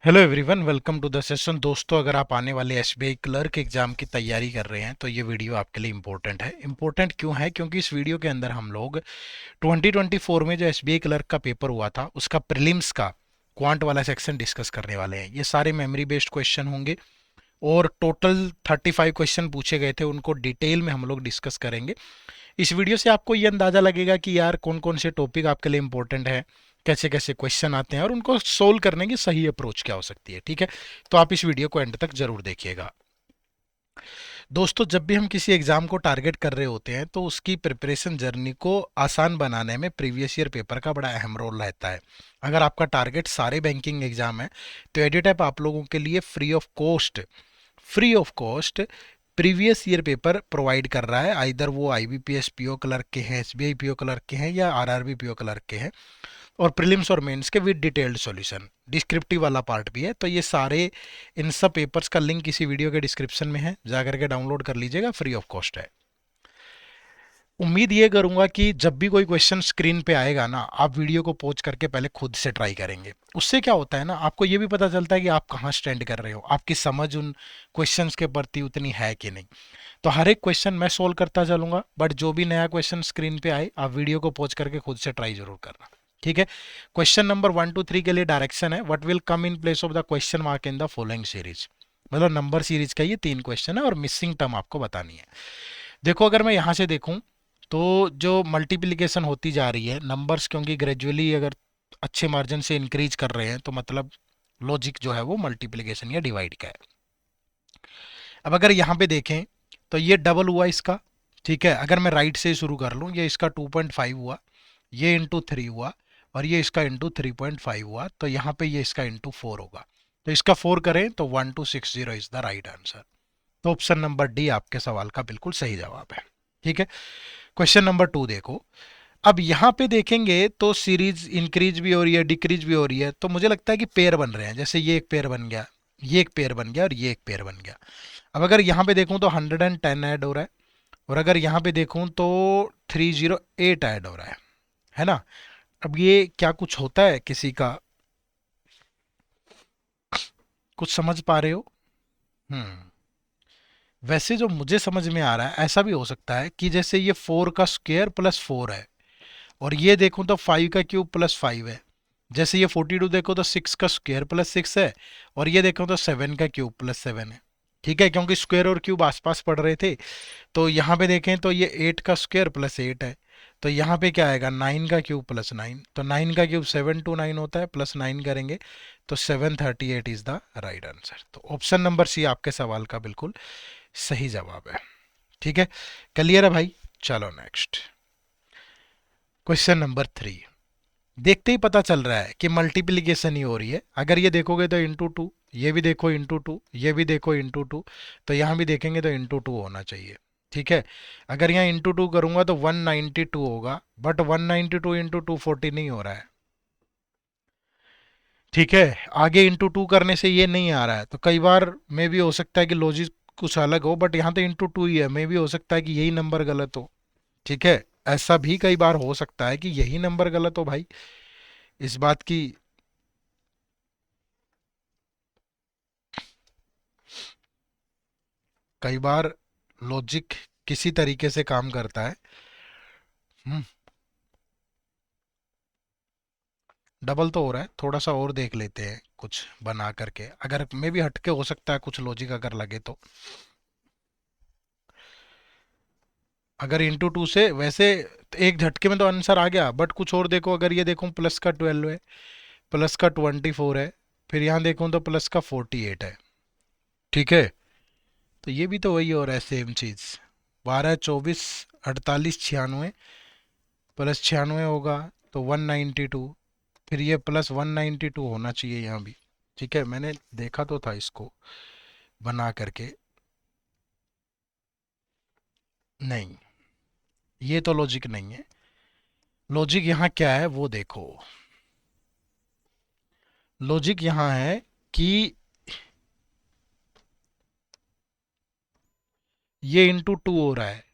Hello everyone, welcome to the session. दोस्तों, अगर आप आने वाले एसबीआई क्लर्क एग्जाम की तैयारी कर रहे हैं तो ये वीडियो आपके लिए इम्पोर्टेंट है। इम्पोर्टेंट क्यों है? क्योंकि इस वीडियो के अंदर हम लोग 2024 में जो एसबीआई क्लर्क का पेपर हुआ था उसका प्रीलिम्स का क्वांट वाला सेक्शन डिस्कस करने वाले हैं। ये सारे मेमोरी बेस्ड क्वेश्चन होंगे और टोटल 35 क्वेश्चन पूछे गए थे, उनको डिटेल में हम लोग डिस्कस करेंगे। इस वीडियो से आपको ये अंदाजा लगेगा कि यार कौन कौन से टॉपिक आपके लिए इंपॉर्टेंट है, कैसे कैसे क्वेश्चन आते हैं और उनको सोल्व करने की सही अप्रोच क्या हो सकती है। ठीक है, तो आप इस वीडियो को एंड तक जरूर देखिएगा। दोस्तों, जब भी हम किसी एग्जाम को टारगेट कर रहे होते हैं तो उसकी प्रिपरेशन जर्नी को आसान बनाने में प्रीवियस ईयर पेपर का बड़ा अहम रोल रहता है। अगर आपका टारगेट सारे बैंकिंग एग्जाम है तो एडिटैप आप लोगों के लिए free of cost previous year paper provide कर रहा है। आइदर वो आईबीपीएस पीओ क्लर्क के हैं, एसबीआई पीओ क्लर्क के हैं या आरआरबी पीओ क्लर्क के हैं, और प्रीलिम्स और मेंस के विद डिटेल्ड सॉल्यूशन, डिस्क्रिप्टिव वाला पार्ट भी है। तो ये सारे इन सब पेपर्स का लिंक इसी वीडियो के डिस्क्रिप्शन में है, जाकर के डाउनलोड कर लीजिएगा, फ्री ऑफ कॉस्ट है। उम्मीद ये करूंगा कि जब भी कोई क्वेश्चन स्क्रीन पे आएगा ना, आप वीडियो को पॉज करके पहले खुद से ट्राई करेंगे। उससे क्या होता है ना, आपको ये भी पता चलता है कि आप कहाँ स्टैंड कर रहे हो, आपकी समझ उन क्वेश्चंस के प्रति उतनी है कि नहीं। तो हर एक क्वेश्चन मैं सोल्व करता चलूंगा, बट जो भी नया क्वेश्चन स्क्रीन पे आए आप वीडियो को पॉज करके खुद से ट्राई जरूर करना। ठीक है। क्वेश्चन नंबर 1 2 3 के लिए डायरेक्शन है, what will come in place of the question mark in the following series. मतलब नंबर सीरीज का ये 3 क्वेश्चन है और मिसिंग टर्म आपको बतानी है। देखो, अगर मैं यहाँ से देखूं तो जो मल्टीप्लिकेशन होती जा रही है नंबर्स, क्योंकि ग्रेजुअली अगर अच्छे मार्जिन से इंक्रीज कर रहे हैं तो मतलब लॉजिक जो है वो मल्टीप्लिकेशन या डिवाइड का है। अब अगर यहाँ पे देखें तो ये डबल हुआ इसका। ठीक है, अगर मैं राइट से शुरू कर लूँ, ये इसका 2.5 हुआ, ये इंटू 3 हुआ, और ये इसका इंटू 3.5 हुआ, तो यहाँ पे ये इसका इंटू 4 होगा। तो इसका 4 करें तो 1260 इज द राइट आंसर। तो ऑप्शन नंबर डी आपके सवाल का बिल्कुल सही जवाब है। ठीक है। क्वेश्चन नंबर 2 देखो। अब यहाँ पे देखेंगे तो सीरीज इंक्रीज भी हो रही है, डिक्रीज भी हो रही है, तो मुझे लगता है कि पेयर बन रहे हैं। जैसे ये एक पेयर बन गया, ये एक पेयर बन गया और ये एक पेयर बन गया। अब अगर यहाँ पे देखूं तो 110 ऐड हो रहा है, और अगर यहाँ पे देखूं तो 308 ऐड हो रहा है ना। अब ये क्या कुछ होता है किसी का, कुछ समझ पा रहे हो? वैसे जो मुझे समझ में आ रहा है, ऐसा भी हो सकता है कि जैसे ये 4 का स्क्वायर प्लस 4 है, और ये देखूं तो 5 का क्यूब प्लस 5 है। जैसे ये 42 देखो तो 6 का स्क्वायर प्लस 6 है, और ये देखो तो 7 का क्यूब प्लस 7 है। ठीक है, क्योंकि स्क्वायर और क्यूब आसपास पड़ रहे थे। तो यहाँ पे देखें तो ये 8 का स्क्वायर प्लस 8 है, तो यहाँ पे क्या आएगा, 9 का क्यूब प्लस 9। तो 9 का क्यूब 729 होता है, प्लस 9 करेंगे तो 738 इज द राइट आंसर। तो ऑप्शन नंबर सी आपके सवाल का बिल्कुल सही जवाब है। ठीक है, क्लियर है भाई? चलो नेक्स्ट, क्वेश्चन नंबर 3। देखते ही पता चल रहा है कि मल्टीप्लीकेशन ही हो रही है। अगर ये देखोगे तो इंटू टू, ये भी देखो इंटू टू, ये भी देखो इंटू टू, तो यहाँ भी देखेंगे तो इंटू टू होना चाहिए। ठीक है, अगर यहाँ इंटू टू करूंगा तो 192 होगा, बट 192 इंटू 240 नहीं हो रहा है। ठीक है, आगे इंटू टू करने से ये नहीं आ रहा है, तो कई बार में भी हो सकता है कि लॉजिक कुछ अलग हो, बट यहाँ तो इंटू टू ही है, मे भी हो सकता है कि यही नंबर गलत हो। ठीक है, ऐसा भी कई बार हो सकता है कि यही नंबर गलत हो भाई, इस बात की। कई बार लॉजिक किसी तरीके से काम करता है। हम्म, डबल तो हो रहा है, थोड़ा सा और देख लेते हैं कुछ बना करके, अगर मे भी हटके हो सकता है कुछ लॉजिक अगर लगे तो। अगर इंटू टू से वैसे तो एक झटके में तो आंसर आ गया, बट कुछ और देखो, अगर ये देखूं प्लस का 12 है, प्लस का 24 है, फिर यहाँ देखूं तो प्लस का 48 है। ठीक है, तो ये भी तो वही हो रहा है, सेम चीज। 12 24 48 96, प्लस 96 होगा तो 192, फिर ये प्लस 192 होना चाहिए यहाँ भी। ठीक है, मैंने देखा तो था इसको बना करके। नहीं, ये तो लॉजिक नहीं है। लॉजिक यहाँ क्या है वो देखो। लॉजिक यहाँ है कि ये इंटू टू हो रहा है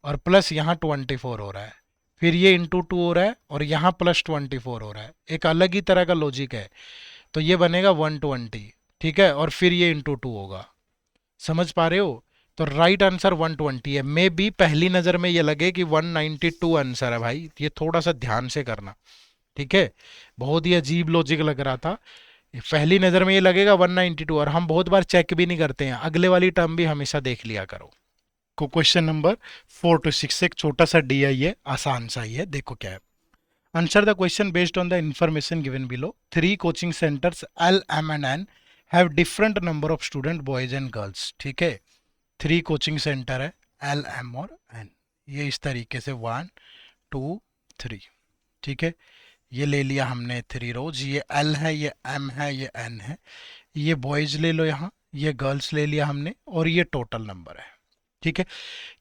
और प्लस यहाँ 24 हो रहा है, फिर ये इंटू टू हो रहा है और यहाँ प्लस 24 हो रहा है। एक अलग ही तरह का लॉजिक है। तो ये बनेगा 120, ठीक है, और फिर ये इंटू 2 होगा। समझ पा रहे हो? तो राइट आंसर 120 है। मे बी पहली नज़र में ये लगे कि 192 आंसर है भाई, ये थोड़ा सा ध्यान से करना, ठीक है। बहुत ही अजीब लॉजिक लग रहा था, पहली नज़र में ये लगेगा 192, और हम बहुत बार चेक भी नहीं करते हैं, अगले वाली टर्म भी हमेशा देख लिया करो। को क्वेश्चन नंबर 4 to 6 एक छोटा सा डी आई है, आसान सा ही है, देखो क्या है। Answer the question based on the information given below. 3 coaching centres L M and N have different number of student boys and girls, ठीक है। 3 कोचिंग सेंटर है, एल एम और एन, ये इस तरीके से 1 2 3, ठीक है। ये ले लिया हमने 3 रोज, ये एल है, ये एम है, ये एन है, ये बॉयज ले लो यहाँ, ये गर्ल्स ले लिया हमने, और ये टोटल नंबर है, ठीक है।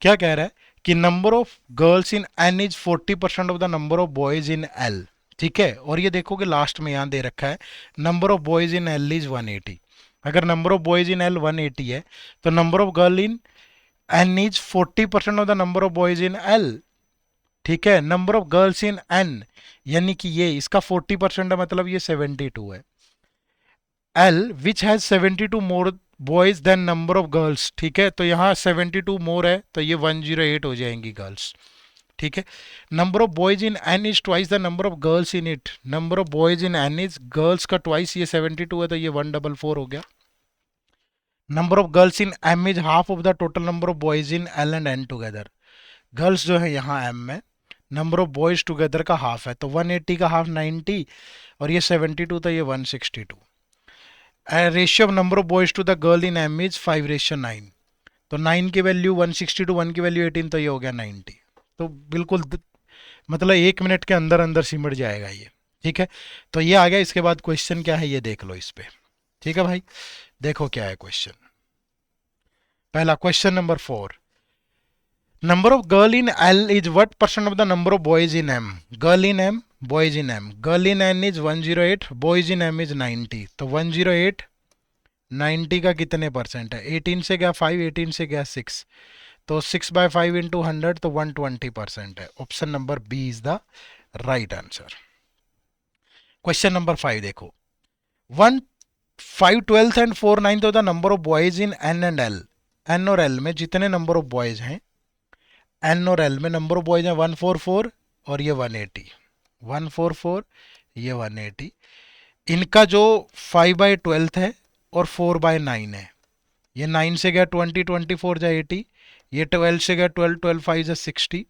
क्या कह रहा है कि number of girls in N is 40% of the number of boys in L, ठीक है। और ये देखो कि लास्ट में यहाँ दे रखा है number of boys in L is 180। अगर number of boys in L 180 है तो number of girl in N is 40% of the number of boys in L, ठीक है। Number of girls in an, यानी कि ये इसका 40% है, मतलब ये 72 है। L which has 72 more boys than number of girls, ठीक है, तो यहाँ 72 मोर है, तो ये 108 हो जाएंगी गर्ल्स, ठीक है। Number of boys in N is twice the number of girls in it, number of boys in N is girls का ट्वाइस, ये 72 है, तो ये 144 हो गया। Number of girls in M is half of the total number of boys in L and N together. Girls जो है यहाँ एम में, नंबर ऑफ बॉयज टुगेदर का हाफ है, तो 180 का हाफ 90, और ये 72, तो ये 162। Ratio of number of boys to the girl in M is 5:9, तो 9 की वैल्यू 162, 1 की वैल्यू 18, तो ये हो गया 90। तो बिल्कुल मतलब 1 मिनट के अंदर अंदर सिमट जाएगा ये, ठीक है। तो ये आ गया। इसके बाद क्वेश्चन क्या है ये देख लो इस पे, ठीक है भाई। देखो क्या है क्वेश्चन। पहला question number 4, number of girl in L is what percent of the number of boys in M. Girl in M, boys in M, girl in N is 108, boys in M is 90, तो 108 90 का कितने percent है, 18 से गया 5, 18 से गया 6, तो 6/5 into 100, तो 120% है। Option number B is the right answer. Question number 5 देखो, 1 5 12th and 4 9th of the number of boys in N and L. N और एल में जितने नंबर ऑफ बॉयज हैं, एन और एल में नंबर ऑफ बॉयज हैं 144 और ये 180, 144 ये 180। इनका जो 5/12 है और 4/9 है, ये 9 से गया 20, 24 जा 80, ये 12 से गया 12, 12 5 जा 60,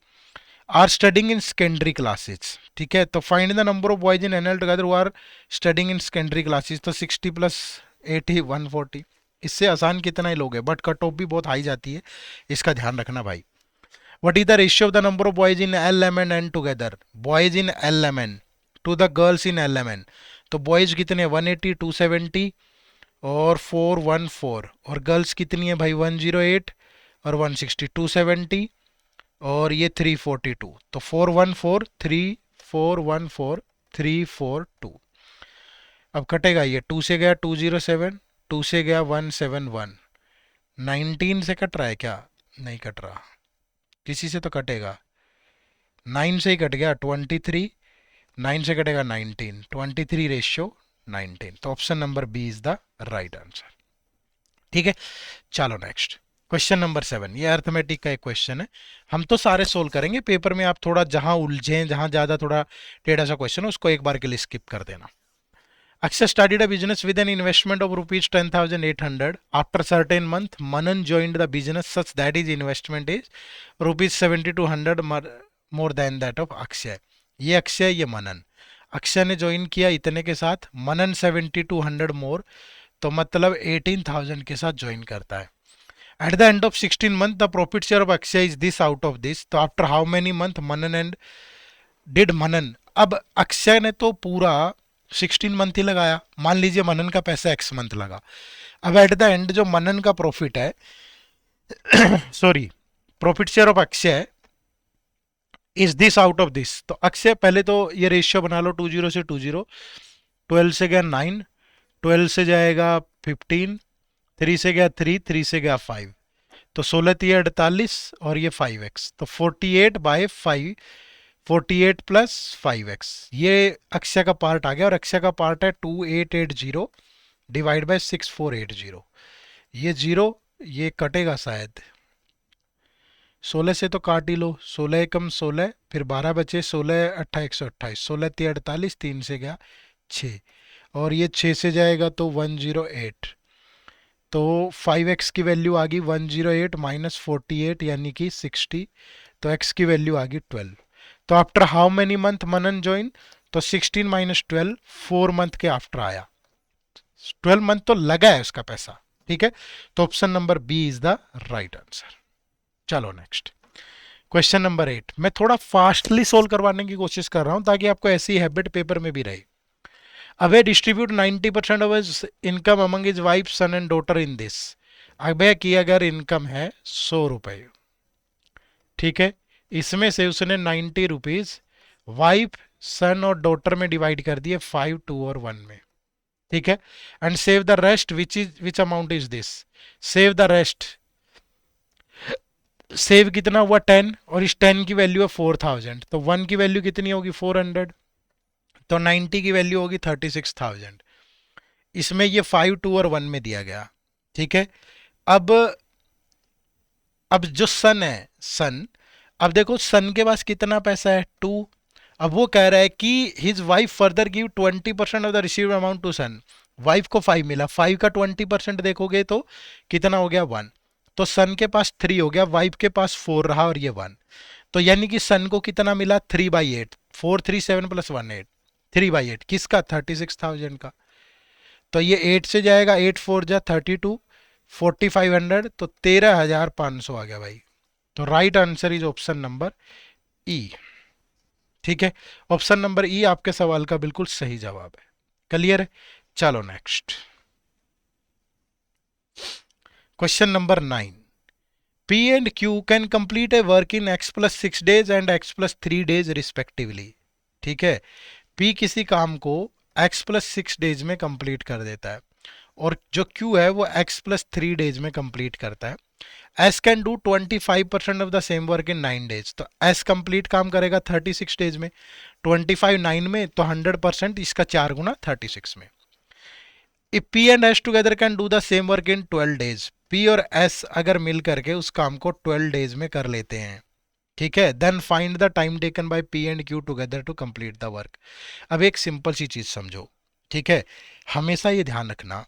are studying in secondary classes, ठीक है। तो find the number of boys in N L together who are studying in secondary classes, तो 60 + 80 140। इससे आसान कितना ही लोग है, बट कट ऑफ भी बहुत हाई जाती है, इसका ध्यान रखना भाई। What is the ratio of the number of boys in LMN and together? Boys in LMN to the girls in LMN. तो boys कितने 180, 270 और 414, और गर्ल्स कितनी है भाई 108 और 160, 270 और ये 342, तो 414 414 342। अब कटेगा ये 2 से गया 207, 2 से गया 171, 19 से कट रहा है क्या, नहीं कट रहा, किसी से तो कटेगा, 9 से ही कट गया 23, 9 से कटेगा 19, 23 रेशियो 19, तो option number B is the right answer, ठीक है। चलो नेक्स्ट क्वेश्चन नंबर 7, ये अर्थमेटिक का एक क्वेश्चन है। हम तो सारे सोल्व करेंगे, पेपर में आप थोड़ा जहां उलझे, जहां ज्यादा थोड़ा टेढ़ा सा क्वेश्चन है उसको एक बार के लिए स्किप कर देना। Akshay studied a business with an investment of rupees 10,800. After certain month, Manan joined the business such that his investment is rupees 7,200 more than that of Akshay. ये अक्षय, ये मनन। अक्षय ने ज्वाइन किया इतने के साथ, मनन 7,200 मोर, तो मतलब 18,000 के साथ ज्वाइन करता है। At the end of 16 month the profit share of Akshay is this out of this, तो after how many month Manan and did Manan. अब अक्षय ने तो पूरा 16 मंथ ही लगाया, मान लीजिए मनन का पैसा x मंथ लगा। अब एट द एंड जो मनन का प्रॉफिट है sorry, profit share of Akshay is this out of this, तो अक्षय पहले तो ये रेशियो बना लो 20 से 20, 12 से गया 9, 12 से जाएगा 15, 3 से गया 3, 3 से गया 5, तो 16 3 48 और ये 5x, तो 48/5, 48 प्लस 5x, ये अक्षय का पार्ट आ गया, और अक्षय का पार्ट है 2880 डिवाइड बाय 6480। ये जीरो, ये कटेगा शायद, 16 से तो काट ही लो, 16 एकम 16, फिर 12 बचे, 16 अट्ठा 128, 16 ती 48, 3 से गया 6, और ये 6 से जाएगा तो 108, तो 5x की वैल्यू आ गई 108 माइनस 48 यानी कि 60, तो x की वैल्यू आ गई 12। तो after how many month Manan join, तो 16 माइनस 12 4 मंथ के आफ्टर आया, 12 मंथ तो लगा है उसका पैसा, ठीक है। तो option number B is the right answer. चलो नेक्स्ट, क्वेश्चन नंबर 8, मैं थोड़ा फास्टली सोल्व करवाने की कोशिश कर रहा हूं ताकि आपको ऐसी हैबिट पेपर में भी रहे। अबे distribute 90% of his income among his wife son and daughter in this. अबे की अगर इनकम है 100 रुपए, ठीक है, इसमें से उसने 90 रुपीज वाइफ सन और डॉटर में डिवाइड कर दिए 5 2 और 1 में, ठीक है, and save the rest which amount is this, save the rest, save कितना हुआ 10, और इस 10 की वैल्यू है 4000, तो 1 की वैल्यू कितनी होगी 400, तो 90 की वैल्यू होगी 36,000, इसमें ये 5 2 और 1 में दिया गया, ठीक है। अब अब जो सन है, सन, अब देखो सन के पास कितना पैसा है 2, अब वो कह रहा है कि his wife further give 20% of the receive amount to son, wife को 5 मिला, 5 का 20% देखोगे तो कितना हो गया 1, तो सन के पास 3 हो गया, वाइफ के पास 4 रहा और ये 1, तो यानी कि सन को कितना मिला 3/8, 437 प्लस 1 8, 3/8 किसका 36,000 का, तो ये 8 से जाएगा, 8 4 जा 32, 4500, तो 13,500 आ गया भाई। तो right answer is option number ई, ठीक है, ऑप्शन नंबर ई आपके सवाल का बिल्कुल सही जवाब है। क्लियर है। चलो next, question number 9, P and Q can complete a work in x plus 6 days and x plus 3 days respectively, ठीक है, P किसी काम को x plus 6 डेज में कंप्लीट कर देता है, और जो Q है वो x plus 3 डेज में कंप्लीट करता है। S can do 25% of the same work in 9 days, तो S कंप्लीट काम करेगा 36 डेज में, 25 9 में, तो 100% इसका 4 गुना 36 में। If P and S together can do the same work in 12 days, P और S अगर मिल करके उस काम को 12 डेज में कर लेते हैं, ठीक है, then find the time taken by P and Q together to complete the work. अब एक सिंपल सी चीज समझो, ठीक है, हमेशा ये ध्यान रखना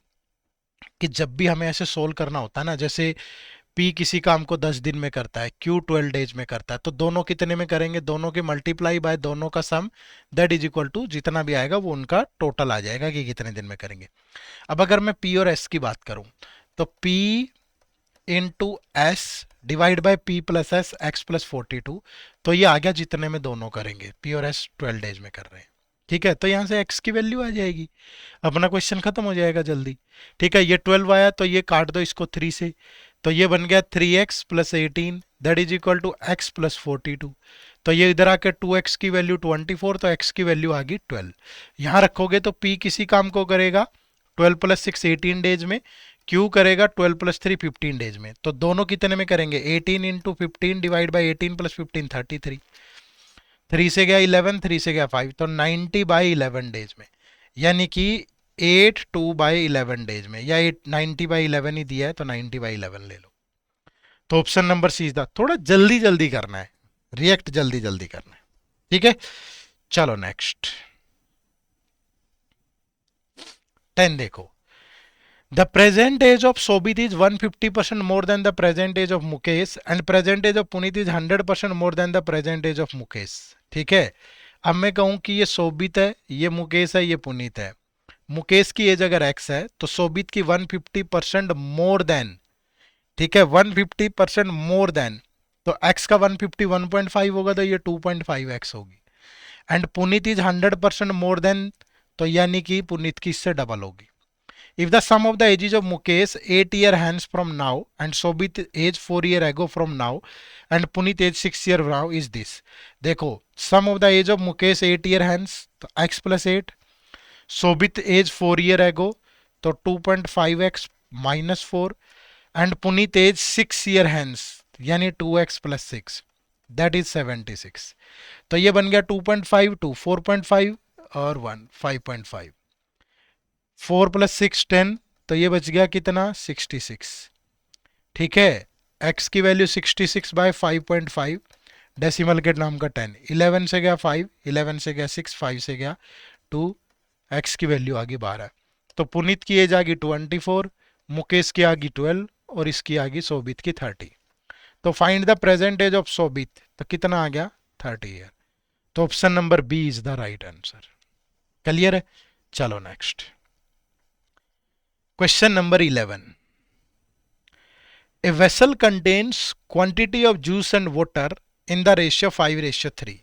कि जब भी हमें ऐसे सोल्व करना होता है ना, जैसे P किसी काम को 10 दिन में करता है, Q 12 डेज में करता है, तो दोनों कितने में करेंगे, दोनों के मल्टीप्लाई बाय दोनों का सम, दैट इज इक्वल टू जितना भी आएगा वो उनका टोटल आ जाएगा कि कितने दिन में करेंगे। अब अगर मैं P और S की बात करूं, तो P into S divide by P plus S x plus 42, तो ये आ गया जितने में दोनों करेंगे, P और S 12 डेज में कर रहे हैं, ठीक है, तो यहाँ से x की वैल्यू आ जाएगी, अपना क्वेश्चन खत्म हो जाएगा जल्दी, ठीक है। ये 12 आया तो ये काट दो इसको 3 से, तो ये बन गया 3x plus 18 that is equal to x plus 42, तो ये इधर आके 2x की वैल्यू 24, तो x की वैल्यू आ गई 12, यहाँ रखोगे तो P किसी काम को करेगा 12 प्लस 6 18 डेज में, Q करेगा 12 प्लस 3 15 डेज में, तो दोनों कितने में करेंगे 18 इंटू 15 डिवाइड बाई 18 प्लस 15 33, 3 से गया 11, 3 से गया 5, तो 90/11 डेज में, यानी कि 82/11 डेज में, या 90/11 ही दिया है तो 90/11 ले लो। तो option number C is the, थोड़ा जल्दी जल्दी करना है, रिएक्ट जल्दी जल्दी करना है, ठीक है। चलो नेक्स्ट 10 देखो, the present age of Sobhit is 150% more than the present age of Mukesh and present age of Puneet is 100% more than the present age of Mukesh, ठीक है। अब मैं कहूं कि ये सोबित है, ये मुकेश है, ये पुनीत है, मुकेश की एज अगर x है तो सोबित की 150% मोर देन, ठीक है, 150% मोर देन, तो x का 150 1.5 होगा तो ये 2.5x होगी, and Puneet is 100% more then, तो यानी कि पुनीत की इससे डबल होगी। If the sum of the ages of Mukesh 8 year hence from now and Sobit age 4 year ago from now and Puneet age 6 year now is this, देखो sum of the age of Mukesh 8 year hence तो x plus 8, Sobit age 4 year ago तो 2.5x minus 4 and Puneet age 6 year hence यानी 2x plus 6, that is 76। तो ये बन गया 2.5, 2 4.5 और 1 5.5। 4 + 6 10, तो ये बच गया कितना 66। ठीक है, x की वैल्यू 66/5.5, डेसिमल के नाम का 10, 11 से गया 5, 11 से गया 6, 5 से गया 2, x की वैल्यू आ गई 12। तो पुनीत की एज आ गई 24, मुकेश की आ गई 12 और इसकी आ गई शोभित की 30। तो find the present age of Shobhit, तो कितना आ गया 30 ईयर। तो option number B is the right answer. Clear है? चलो next question number 11। A vessel contains quantity of juice and water in the ratio 5:3।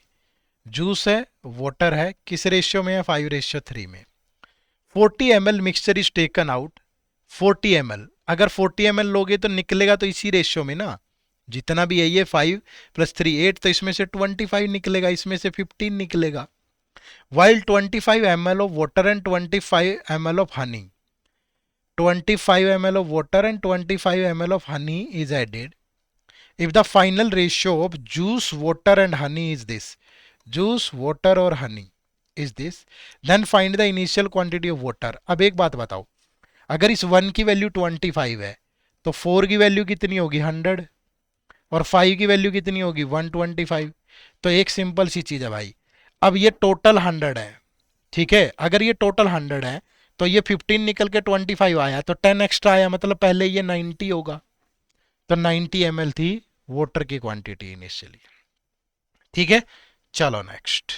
Juice है, वाटर है, किस रेशियो में है 5:3 में। 40 ml mixture is taken out. 40 ml, अगर 40 ml लोगे तो निकलेगा तो इसी रेशियो में ना, जितना भी है ये 5 + 3 8, तो इसमें से 25 निकलेगा, इसमें से 15 निकलेगा। while 25 ml of water and 25 ml of honey, 25 ml of water and 25 ml of honey is added, if the final ratio of juice, water and honey is this, juice, water और honey is this, then find the initial quantity of water। अब एक बात बताओ, अगर इस 1 की value 25 है तो 4 की वैल्यू कितनी होगी 100 और 5 की वैल्यू कितनी होगी 125। तो एक सिंपल सी चीज है भाई, अब ये टोटल 100 है, ठीक है, अगर ये टोटल 100 है तो ये 15 निकल के 25 आया तो 10 एक्स्ट्रा आया, मतलब पहले ये 90 होगा। तो 90 ml थी वाटर की क्वांटिटी इनिशियली। ठीक है, चलो नेक्स्ट।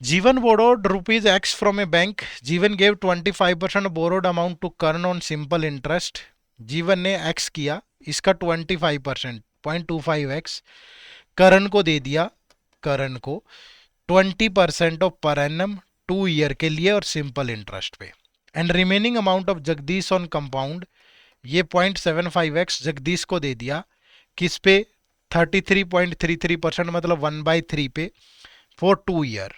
जीवन borrowed ₹X from a bank। जीवन gave 25% borrowed amount to Karan on simple interest। जीवन ने x किया, इसका 25% 0.25x करण को दे दिया, करण को 20% ऑफ पर एनम 2 ईयर के लिए और सिंपल इंटरेस्ट पे। And remaining amount of Jagdish on compound, ये 0.75x जगदीश को दे दिया, किस पे 33.33%, मतलब 1/3 पे फॉर 2 ईयर।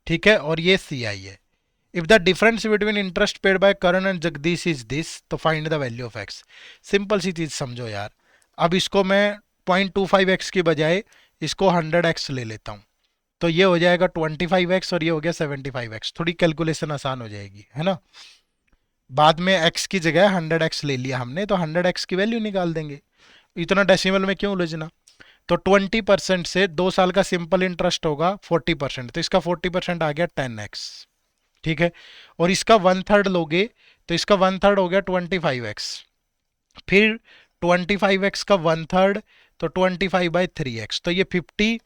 ठीक है, और ये सी आई है। If the difference between interest paid by Karan and Jagdish is this, तो find the value of X. Simple सी चीज समझो यार, अब इसको मैं 0.25x की बजाय इसको 100x ले लेता हूँ, तो ये हो जाएगा 25x और ये हो गया 75x। थोड़ी कैलकुलेशन आसान हो जाएगी, है ना। बाद में x की जगह 100x ले लिया हमने, तो 100x की वैल्यू निकाल देंगे, इतना डेसिमल में क्यों उलझना। तो 20% से 2 साल का सिंपल इंटरेस्ट होगा 40%, तो इसका 40% आ गया 10x। ठीक है, और इसका 1/3 लोगे तो इसका 1/3 हो गया 25x, फिर 25x का 1/3 तो 25/3x, तो ये 50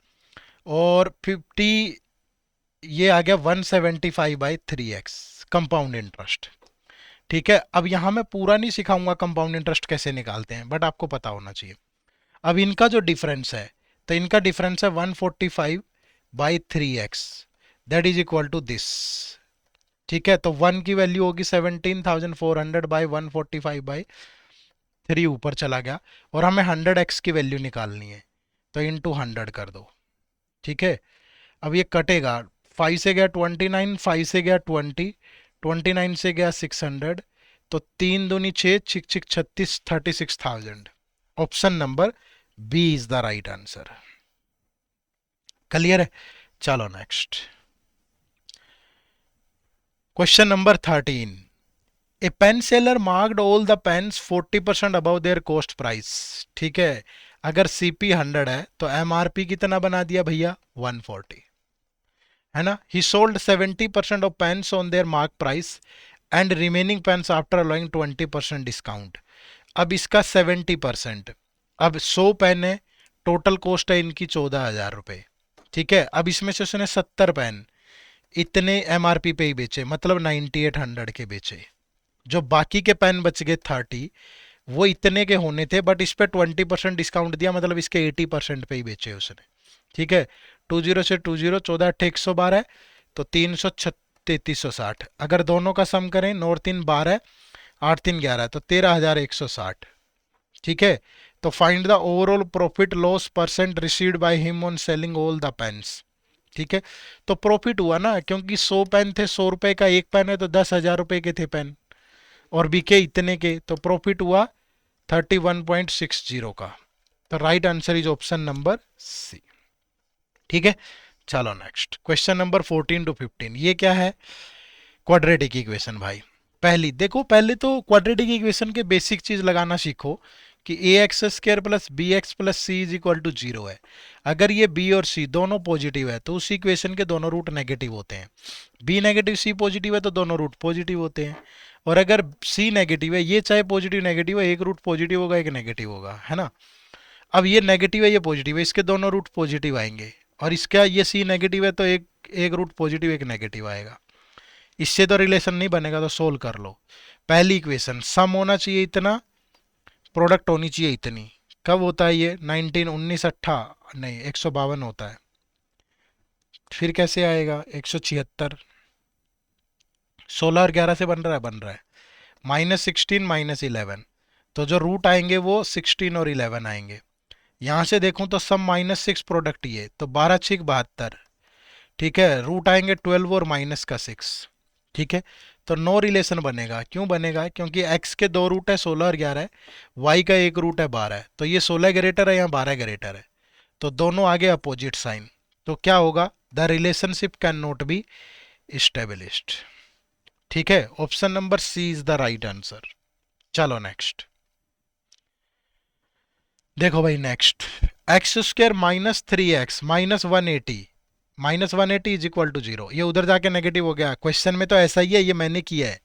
और 50, ये आ गया 175/3x कंपाउंड इंटरेस्ट। ठीक है, अब यहां मैं पूरा नहीं सिखाऊंगा कंपाउंड इंटरेस्ट कैसे निकालते हैं, बट आपको पता होना चाहिए। अब इनका जो डिफरेंस है, तो इनका डिफरेंस है 145/3x, that is equal to this. ठीक है, तो 1 की वैल्यू होगी 17,400/145/3, ऊपर चला गया, और हमें 100x की वैल्यू निकालनी है, तो इंटू 100 कर दो। ठीक है, अब ये कटेगा, 5 से गया 29, 5 से गया 20, 29 से गया 600, तो 3 दूनी 6, 6 6 36, 36,000। Option number B is the right answer. Clear है? चलो next question number 13। A pen seller marked all the pens 40% above their cost price. ठीक है, अगर सीपी 100 है तो एमआरपी कितना बना दिया भैया 140, है ना। He sold 70% of pens on their mark price and remaining pens after allowing 20% discount. अब इसका 70%, अब 100 पेन है, टोटल कॉस्ट है इनकी 14,000 रुपए। ठीक है, अब इसमें से उसने 70 पेन इतने एमआरपी पे ही बेचे, मतलब 9800 के बेचे। जो बाकी के पेन बच गए 30, वो इतने के होने थे, बट इस पे 20% डिस्काउंट दिया, मतलब इसके 80% पे ही बेचे उसने। ठीक है, 20 से 20, 14 8 112, तो 33360। अगर दोनों का सम करें, 9 3 12, 8 3 11, तो 13,160। ठीक है, तो find the overall profit loss percent received by him on selling all the pens. ठीक है, तो प्रॉफिट हुआ ना, क्योंकि 100 पेन थे, 100 रुपए का एक पेन है, तो 10,000 रुपए के थे पेन, और बिके इतने के, तो प्रॉफिट हुआ 31.60 का। तो right answer is option number C. ठीक है, चलो नेक्स्ट क्वेश्चन नंबर 14 टू 15। ये क्या है? क्वाड्रेटिक इक्वेशन भाई। पहली देखो, पहले तो क्वाड्रेटिक इक्वेशन के बेसिक चीज लगाना सीखो कि A X squared plus B X plus C is equal to zero है। अगर ये बी और सी दोनों पॉजिटिव है तो उस इक्वेशन के दोनों रूट नेगेटिव होते हैं। बी नेगेटिव सी पॉजिटिव है तो दोनों रूट पॉजिटिव होते हैं। और अगर सी नेगेटिव है, ये चाहे पॉजिटिव नेगेटिव है, एक रूट पॉजिटिव होगा एक नेगेटिव होगा, है ना। अब ये नेगेटिव है ये पॉजिटिव है, इसके दोनों रूट पॉजिटिव आएंगे। और इसका ये सी नेगेटिव है तो एक एक रूट पॉजिटिव एक नेगेटिव आएगा। इससे तो रिलेशन नहीं बनेगा, तो सोल्व कर लो। पहली इक्वेशन, सम होना चाहिए इतना, प्रोडक्ट होनी चाहिए इतनी। कब होता है ये? 19 19 अट्ठा नहीं 152 होता है। फिर कैसे आएगा 176? 16 और 11 से बन रहा है -16 -11। तो जो रूट आएंगे वो 16 और 11 आएंगे। यहां से देखूं तो सम -6 प्रोडक्ट ये तो 12 6 72। ठीक है, रूट आएंगे 12 और माइनस का 6। ठीक है, तो नो रिलेशन बनेगा। क्यों बनेगा? क्योंकि x के दो रूट है 16 और 11 है, y का एक रूट है 12 है। तो ये 16 ग्रेटर है, यहाँ 12 ग्रेटर है, तो दोनों आगे अपोजिट साइन। तो क्या होगा? The relationship can not be established. ठीक है, option number C is the right answer. चलो नेक्स्ट देखो भाई, नेक्स्ट एक्स स्क्र -3x -180 -180 is equal to zero. ये उधर जाके नेगेटिव हो गया, क्वेश्चन में तो ऐसा ही है, ये मैंने किया है।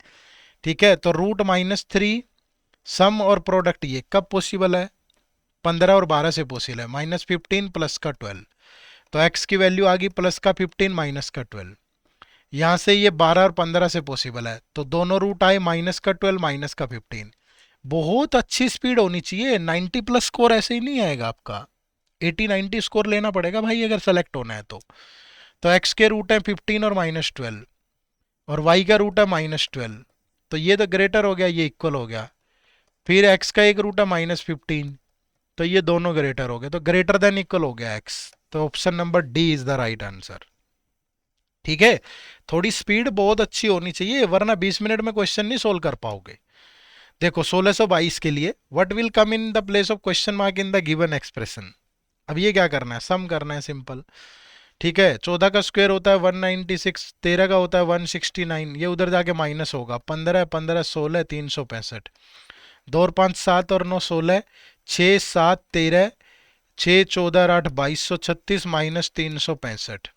ठीक है, तो रूट -3 सम और प्रोडक्ट ये कब पॉसिबल है? 15 और 12 से पॉसिबल है। -15 प्लस का 12, तो x की वैल्यू आ गई प्लस का 15 माइनस का 12। यहां से ये 12 और 15 से पॉसिबल है, तो दोनों रूट आए माइनस का 12 माइनस का 15। बहुत अच्छी स्पीड होनी चाहिए, 90 प्लस स्कोर ऐसे ही नहीं आएगा आपका, 80 90 स्कोर लेना पड़ेगा भाई अगर सेलेक्ट होना है तो x के रूट है 15 और -12, और y का रूट है -12। तो ये तो ग्रेटर हो गया, ये इक्वल हो गया। फिर x का एक रूट है -15, तो ये दोनों ग्रेटर हो गए, तो ग्रेटर देन इक्वल हो गया x। तो option number D is the right answer. ठीक है, थोड़ी स्पीड बहुत अच्छी होनी चाहिए, वरना 20 मिनट में क्वेश्चन नहीं सोल्व कर पाओगे। देखो 1622 के लिए what will come in the place of question mark in the given expression. अब ये क्या करना है? सम करना है, सिंपल। ठीक है, 14 का स्क्वायर होता है 196, 13 का होता है 169, ये उधर जाके माइनस होगा। 15 15 16 365, 2 और 5 7 और 9 16, 6 7 13, 6 14 और 8 2236 -365।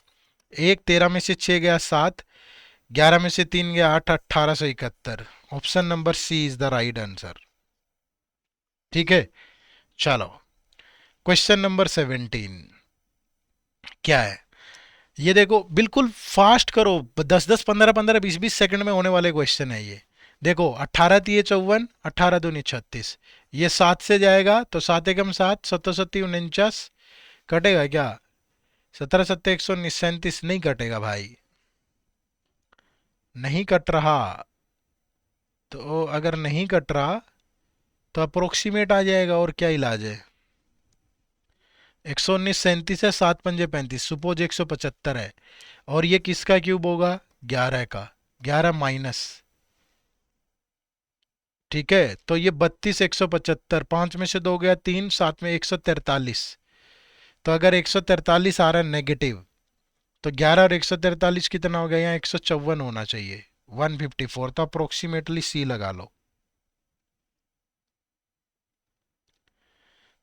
एक 13 में से 6 गया 7, 11 में से 3 गया 8, 1871। Option number C is the right answer. ठीक है, चलो क्वेश्चन नंबर 17 क्या है? ये देखो, बिल्कुल फास्ट करो, 10 10 15 15 20 20 सेकंड में होने वाले क्वेश्चन है ये। देखो 18 तिये 54, 18 दूनी 36, ये 7 से जाएगा तो 7 एकम 7, 7 7 49, कटेगा क्या? 17 7 137, नहीं कटेगा भाई, नहीं कट रहा। तो अगर नहीं कट रहा तो अप्रोक्सीमेट आ जाएगा, और क्या इलाज है? 119 37 है, 7 पंजे 35, सुपोज 175 है, और ये किसका क्यूब होगा? 11 का, 11 माइनस। ठीक है, तो ये 32 175, 5 में से 2 गया 3, 7 में 143। तो अगर 143 आ रहा है नेगेटिव, तो 11 और 143 कितना हो गया? यहाँ 154 होना चाहिए, 154। तो अप्रोक्सीमेटली सी लगा लो।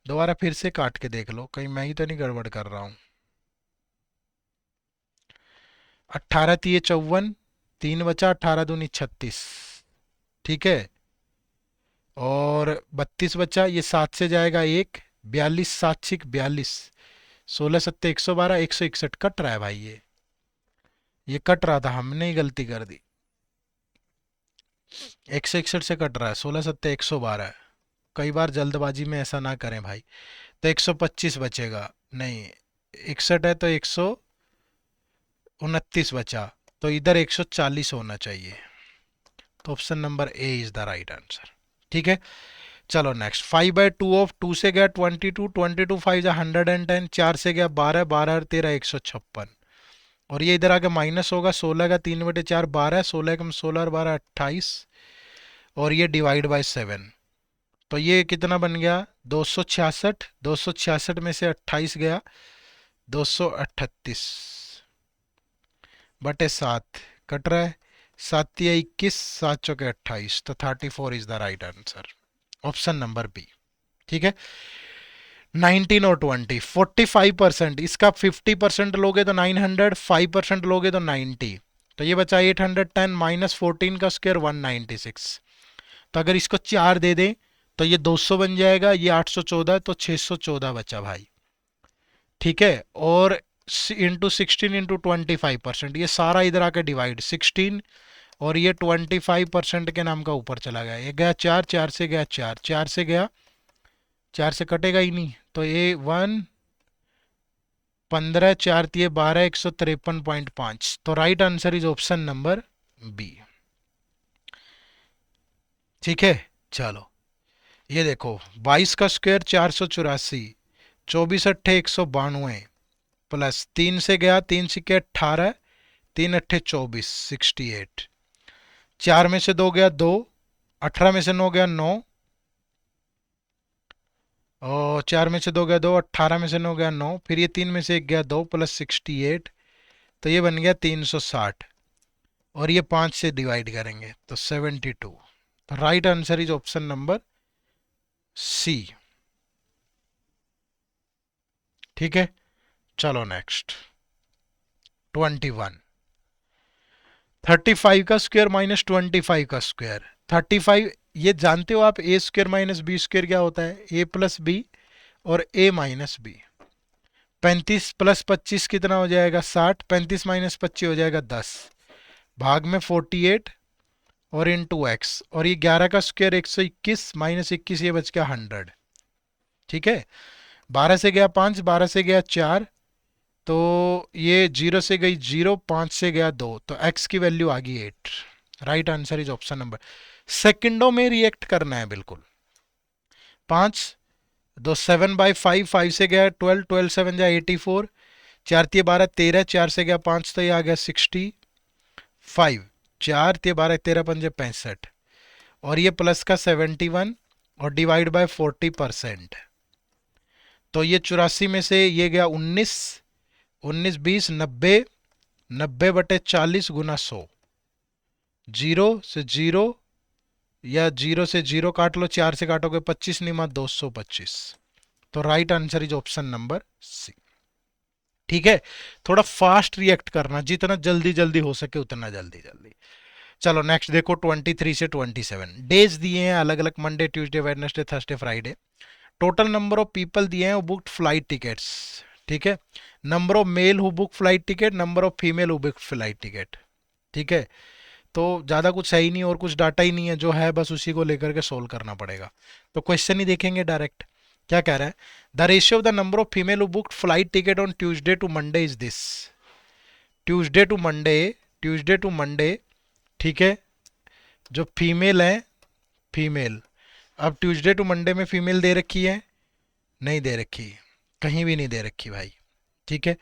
दोबारा फिर से काट के देख लो, कहीं मैं ही तो नहीं गड़बड़ कर रहा हूँ। 18 तिये 54, 3 बचा, 18 दूनी 36। ठीक है, और 32 बचा, ये 7 से जाएगा 1, 42 7 6 42, 16 सत्ते 112, 161 कट रहा है भाई। ये कट रहा था, हमने ही गलती कर दी। 161 से कट रहा है, 16 सत्ते 112। कई बार जल्दबाजी में ऐसा ना करें भाई। तो 125 बचेगा, नहीं 61 है तो 129 बचा, तो इधर 140 होना चाहिए। तो option number A is the right answer. ठीक है, चलो नेक्स्ट। 5/2 ऑफ 2 से गया 22, 22 5 110, 4 से गया 12, 12 और 13 156, और ये इधर आके माइनस होगा। 16 का 3/4 12, 16 कम 16 और 12 28, और ये डिवाइड बाय 7। तो ये कितना बन गया 266, 266 में से 28 गया 238 बटे 7 कट रहा है, 7 या 21, 7 चौके 28, तो 34 is the right answer, option number B. ठीक है, 19 और 20, 45%, इसका 50% लोगे तो 900, 5% लोगे तो 90, तो ये बचा 810 माइनस 14 का स्क्वायर 196। तो अगर इसको 4 दे दें तो ये 200 बन जाएगा, ये 814, तो 614 बचा भाई। ठीक है, और इंटू 16 इंटू 25%, ये सारा इधर आकर डिवाइड 16, और ये 25% के नाम का ऊपर चला गया, ये गया 4, 4 से गया 4, 4 से गया, 4 से कटेगा ही नहीं, तो ये 1 15, 4 तिये 12, 153.5, तो right answer is option number B. ठीक है, चलो ये देखो 22 का स्क्वायर 484, 24 अट्ठे 192, प्लस 3 से गया 3 सिक्के 18, 3 अट्ठे 24, 68, 4 में से 2 गया 2, 18 में से 9 गया 9, और 4 में से 2 गया 2, 18 में से 9 गया 9, फिर ये 3 में से 1 गया 2 प्लस 68, तो ये बन गया 360, और ये 5 से डिवाइड करेंगे तो 72, तो right answer is option number C. ठीक है, चलो नेक्स्ट 21, 35 का स्क्वायर माइनस 25 का स्क्वायर, 35, ये जानते हो आप ए स्क्वायर माइनस बी स्क्वायर क्या होता है, ए प्लस बी और ए माइनस बी। 35 प्लस 25 कितना हो जाएगा 60, 35 माइनस 25 हो जाएगा 10, भाग में 48 और इंटू एक्स, और ये 11 का स्क्वायर 121 माइनस 21, ये बच गया 100। ठीक है, 12 से गया 5, 12 से गया 4, तो ये 0 से गई 0, 5 से गया 2, तो x की वैल्यू आ गई 8। Right answer is option number, सेकंडों में रिएक्ट करना है बिल्कुल। 5 2 7/5, 5 से गया 12, 12 7 जा 84, 4 तिये 12 13, 4 से गया 5, तो ये आ गया 65, 4 तिये 12 13 पंजे 65, और ये प्लस का 71 और डिवाइड बाय 40%, तो ये 84 में से ये गया 19, 19 20 90, 90 बटे 40 गुना 100, 0 से 0 या 0 से 0 काट लो, 4 से काटोगे 25 निमा 225, तो right answer is option number C. ठीक है, थोड़ा फास्ट रिएक्ट करना, जितना जल्दी जल्दी हो सके उतना जल्दी जल्दी। चलो नेक्स्ट देखो 23 से 27, डेज दिए हैं अलग अलग, Monday Tuesday Wednesday Thursday Friday. Total number of people दिए हैं बुक्ड फ्लाइट टिकट्स। ठीक है, number of male who book flight ticket, number of female who book flight ticket. ठीक है, तो ज़्यादा कुछ है ही नहीं और कुछ डाटा ही नहीं है, जो है बस उसी को लेकर के सोल्व करना पड़ेगा। तो क्वेश्चन ही देखेंगे डायरेक्ट, क्या कह रहा है, the ratio of the number of female who booked flight ticket on Tuesday to Monday is this. Tuesday to Monday, Tuesday to Monday, ठीक है, जो फीमेल है, फीमेल, अब ट्यूसडे टू मंडे में फीमेल दे रखी है, नहीं दे रखी, कहीं भी नहीं दे रखी भाई। ठीक है,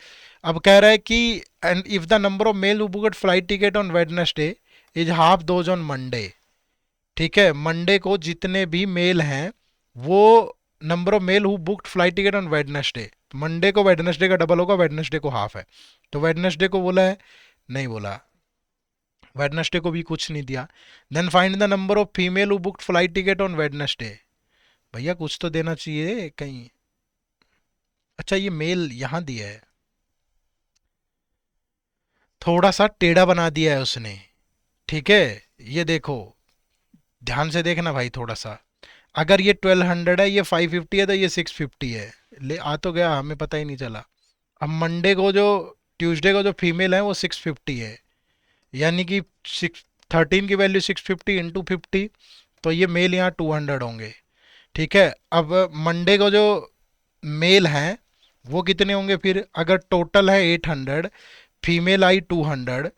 अब कह रहा है कि and if the number of male who booked flight ticket on Wednesday is half those on Monday. ठीक है, मंडे को जितने भी मेल हैं वो number of male who booked flight ticket on Wednesday, Monday को वेडनेसडे का डबल होगा, वेडनेसडे को हाफ है, तो वेडनेसडे को बोला है, नहीं बोला, वेडनेसडे को भी कुछ नहीं दिया। Then find the number of female who booked flight ticket on Wednesday, भैया कुछ तो देना चाहिए कहीं। अच्छा ये मेल यहां दिया है, थोड़ा सा टेढ़ा बना दिया है उसने। ठीक है, ये देखो ध्यान से देखना भाई थोड़ा सा, अगर ये 1200 है, ये 550 है, तो ये 650 है, ले आ तो गया, हमें पता ही नहीं चला। अब मंडे को जो, ट्यूसडे को जो फीमेल है वो 650 है, यानी कि 13 की वैल्यू 650 इंटू 50, तो ये मेल यहाँ 200 होंगे। ठीक है, अब मंडे को जो मेल हैं वो कितने होंगे, फिर अगर टोटल है 800, फीमेल आई 200,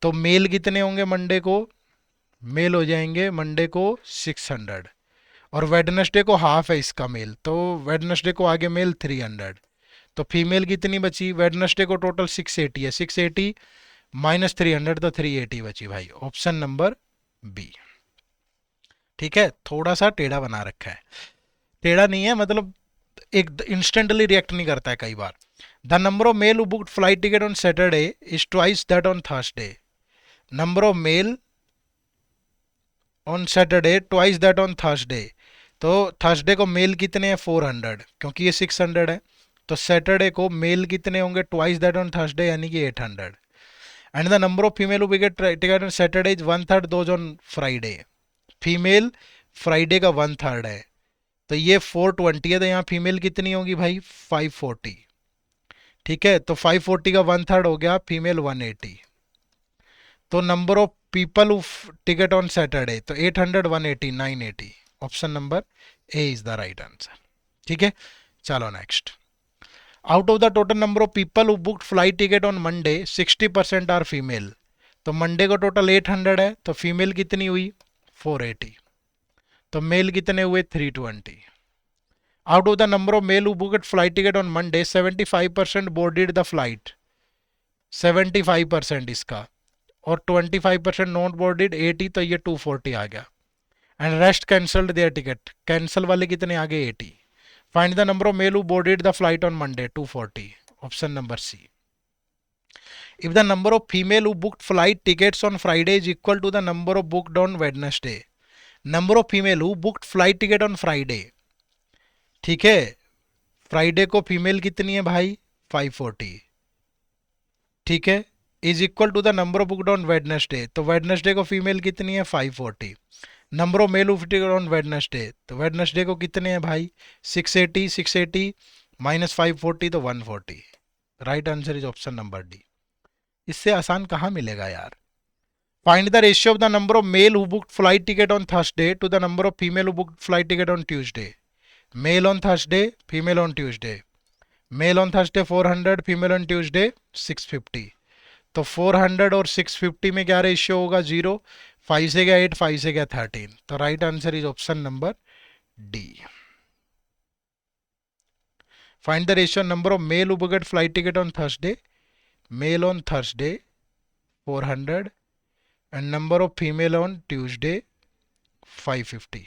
तो मेल कितने होंगे मंडे को, मेल हो जाएंगे मंडे को 600, और वेडनेसडे को हाफ है इसका मेल, तो वेडनेसडे को आगे मेल 300, तो फीमेल कितनी बची, वेडनेसडे को टोटल 680 है, 680 माइनस 300, तो 380 बची भाई, ऑप्शन नंबर बी। ठीक है, थोड़ा सा टेढ़ा बना रखा है, टेढ़ा नहीं है मतलब एक इंस्टेंटली रिएक्ट नहीं करता है कई बार। The number of male who booked flight ticket on Saturday is twice that on Thursday. Number of male on Saturday twice that on Thursday. तो थर्सडे को मेल कितने हैं 400, क्योंकि ये 600 है। तो सैटरडे को मेल कितने होंगे ट्वाइस दैट ऑन थर्सडे, यानी कि 800। And the number of female who get ticket on Saturday is 1/3 those on Friday. Female Friday का 1/3 है, तो ये 420 है, तो यहाँ फीमेल कितनी होगी भाई 540। ठीक है, तो 540 का 1/3 हो गया, फीमेल 180। तो number of people who ticket on Saturday, तो 800 180 980। Option number A is the right answer. ठीक है, चलो next. Out of the total number of people who booked flight ticket on Monday 60% are female. तो Monday को total 800 है, तो female कितनी हुई 480, तो मेल कितने हुए 320। Out of the number of male who booked flight ticket on Monday 75% boarded the flight, 75% इसका, और 25% नॉट बोर्डेड 80, तो ये 240 आ गया। And rest cancelled their ticket, cancel वाले कितने आ गए 80। Find the number of male who boarded the flight on Monday 240। Option number C. If the number of female who booked flight tickets on Friday is equal to the number of booked on Wednesday, number of female who booked flight ticket on Friday, ठीक है, Friday को female कितनी है भाई 540, ठीक है, is equal to the number of booked on Wednesday, तो Wednesday को फीमेल कितनी है 540। Number of male booked on Wednesday, तो वेडनेसडे को कितने हैं भाई 680, 680 माइनस 540 तो 140। Right answer is option number D. इससे आसान कहाँ मिलेगा यार। Find the ratio of the number of male who booked flight ticket on Thursday to the number of female who booked flight ticket on Tuesday. Male on Thursday, female on Tuesday. Male on Thursday 400, female on Tuesday 650। तो 400 और 650 में क्या ratio होगा 0, 5 से गया 8, 5 से गया 13। तो right answer is option number D. Find the ratio number of male who booked flight ticket on Thursday, male on Thursday 400 and number of female on Tuesday 550।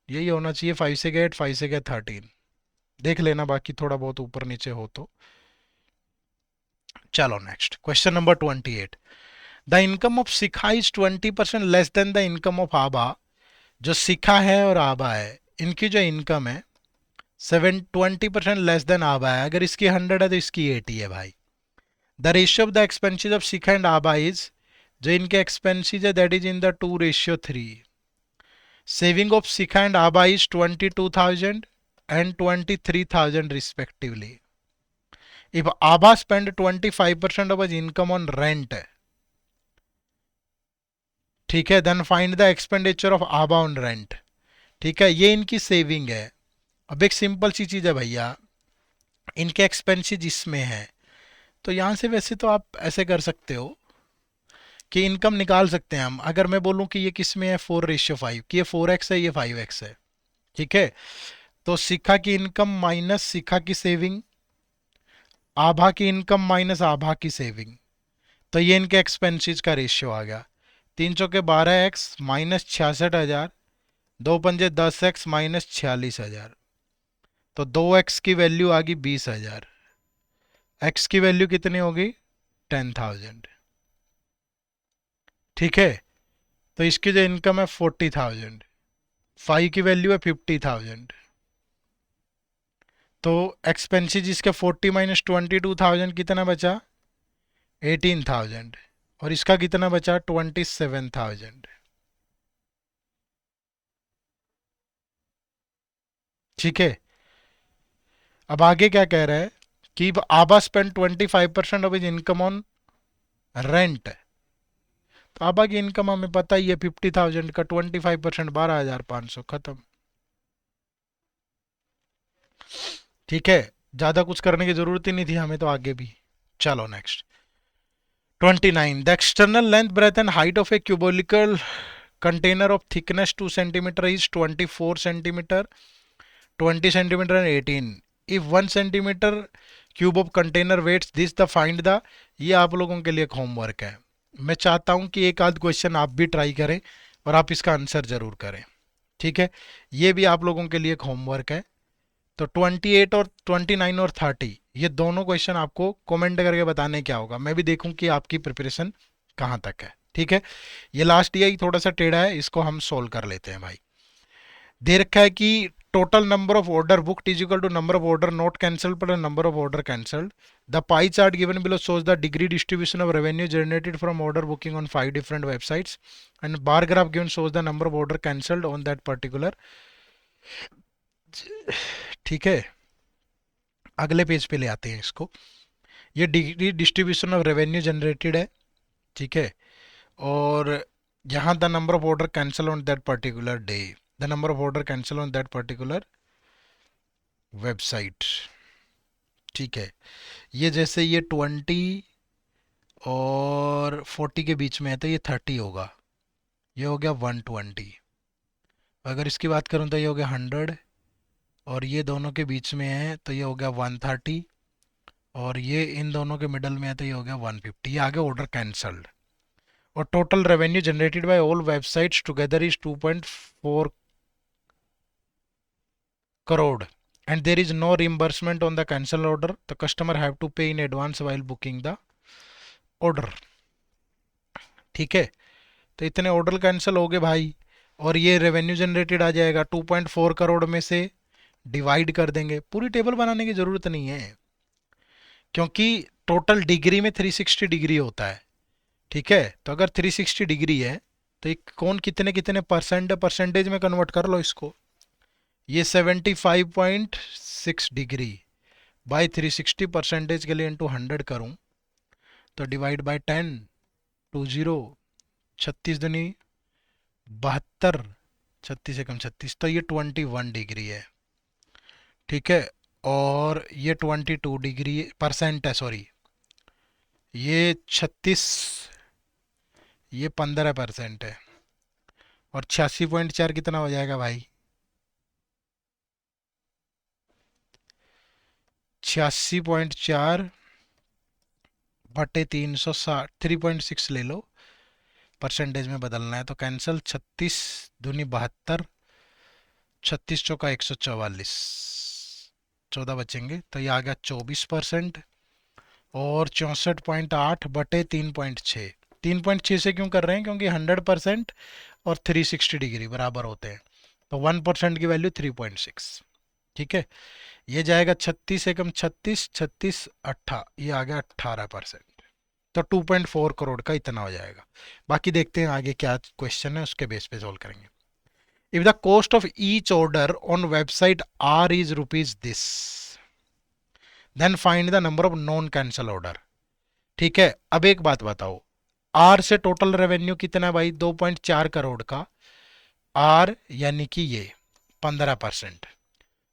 यही होना चाहिए, 5 से गए 8, 5 से गए 13। देख लेना बाकी थोड़ा बहुत ऊपर नीचे हो तो। चलो next question number 28। The income of Shikha is 20% less than the income of आबा। जो शिखा है और आबा है, इनकी जो इनकम है 20% लेस देन आबा है। अगर इसकी 100 है तो इसकी 80 है भाई। The ratio of the expenses of Shikha and आबा इज, जो इनके एक्सपेंसेस है that is in the 2:3। Saving of Shikha and आबा is 22,000 and 23,000 respectively. If Abha spend 25% of his income on rent, ठीक है, then find the expenditure of आबा on rent. ठीक है, ये इनकी सेविंग है। अब एक सिंपल सी चीज है भैया, इनके एक्सपेंसेस इसमें है, तो यहां से वैसे तो आप ऐसे कर सकते हो कि इनकम निकाल सकते हैं हम। अगर मैं बोलूं कि ये किस में है 4:5, कि ये 4x है ये 5x है, ठीक है, तो शिखा की इनकम माइनस शिखा की सेविंग, आभा की इनकम माइनस आभा की सेविंग, तो ये इनके एक्सपेंसेस का रेशियो आ गया। 3 चौके 12x माइनस 66,000, 2 पंजे 10x माइनस 46,000, तो 2x की वैल्यू आ गई 20,000, x की वैल्यू कितनी होगी 10,000। ठीक है, तो इसकी जो इनकम है 40,000, 5 की वैल्यू है 50,000, तो एक्सपेंसेस इसके 40 माइनस 22,000 कितना बचा 18,000, और इसका कितना बचा 27,000। ठीक है, अब आगे क्या कह रहा है कि आबा spend 25% of his income on rent. तो आबा की इनकम हमें पता ही है 50,000 का 25% 12,500, खत्म। ठीक है, ज्यादा कुछ करने की जरूरत ही नहीं थी हमें तो आगे भी। चलो next 29। The external length breadth and height of a cuboidal container of thickness 2 centimetre is 24 centimetre, 20 centimetre and 18। If 1 centimetre cube of container weighs this the find the, ये आप लोगों के लिए एक होमवर्क है। मैं चाहता हूं कि एक आध क्वेश्चन आप भी ट्राई करें और आप इसका आंसर जरूर करें। ठीक है, ये भी आप लोगों के लिए एक होमवर्क है। तो 28 और 29 और 30 ये दोनों क्वेश्चन आपको कमेंट करके बताने क्या होगा, मैं भी देखूं कि आपकी प्रिपरेशन कहाँ तक है। ठीक है, ये लास्ट यही थोड़ा सा टेढ़ा है, इसको हम सोल्व कर लेते हैं भाई। दे रखा है कि total number of order booked is equal to number of order not cancelled per number of order cancelled. The pie chart given below shows the degree distribution of revenue generated from order booking on 5 different websites and bar graph given shows the number of order cancelled on that particular। ठीक है, अगले page पे ले आते हैं इसको। ये degree distribution of revenue generated है। ठीक है, और यहाँ the number of order cancel on that particular day, the number of order cancel on that particular website. ठीक है, ये जैसे ये 20 और 40 के बीच में है तो ये 30 होगा, ये हो गया 120। अगर इसकी बात करूँ तो ये हो गया 100, और ये दोनों के बीच में है तो ये हो गया 130, और ये इन दोनों के मिडल में है तो ये हो गया 150। ये आगे ऑर्डर कैंसल्ड। और total revenue generated by all websites together is 2.4 crore and there is no reimbursement on the cancel order, the customer have to pay in advance while booking the order। ठीक है, तो इतने order cancel हो गए भाई, और ये revenue generated आ जाएगा 2.4 करोड़ में से डिवाइड कर देंगे। पूरी टेबल बनाने की ज़रूरत नहीं है, क्योंकि टोटल डिग्री में 360 डिग्री होता है। ठीक है, तो अगर 360 डिग्री है तो एक कौन कितने कितने परसेंट परसेंटेज में कन्वर्ट कर लो इसको। ये 75.6 डिग्री बाई 360 परसेंटेज के लिए इंटू 100 करूँ तो डिवाइड बाय 10, 20, 36 दुनी 72, 36 से कम 36, तो ये 21 डिग्री है। ठीक है, और ये 22 डिग्री परसेंट है, सॉरी ये 36, ये 15% है, और 86.4 कितना हो जाएगा भाई, 86.4 बटे 360, 3.6 ले लो, परसेंटेज में बदलना है तो कैंसल। 36 दूनी 72, 36 चौका 144, 14 बचेंगे तो ये आ गया 24%। और 64.8 बटे 3.6, 3.6 से क्यों कर रहे हैं, क्योंकि 100% और 360 डिग्री बराबर होते हैं, तो 1% की वैल्यू 3.6। ठीक है, ये जाएगा 36 एकम 36, 36 अट्ठा, ये आ गया 18%। तो 2.4 करोड़ का इतना हो जाएगा। बाकी देखते हैं आगे क्या क्वेश्चन है, उसके बेस पे सोल्व करेंगे। If the cost of each order on website are is rupees this, then find the number of non cancel order. ठीक है, अब एक बात बताओ, आर से टोटल रेवेन्यू कितना है भाई, 2.4 करोड़ का। आर यानी कि ये 15%,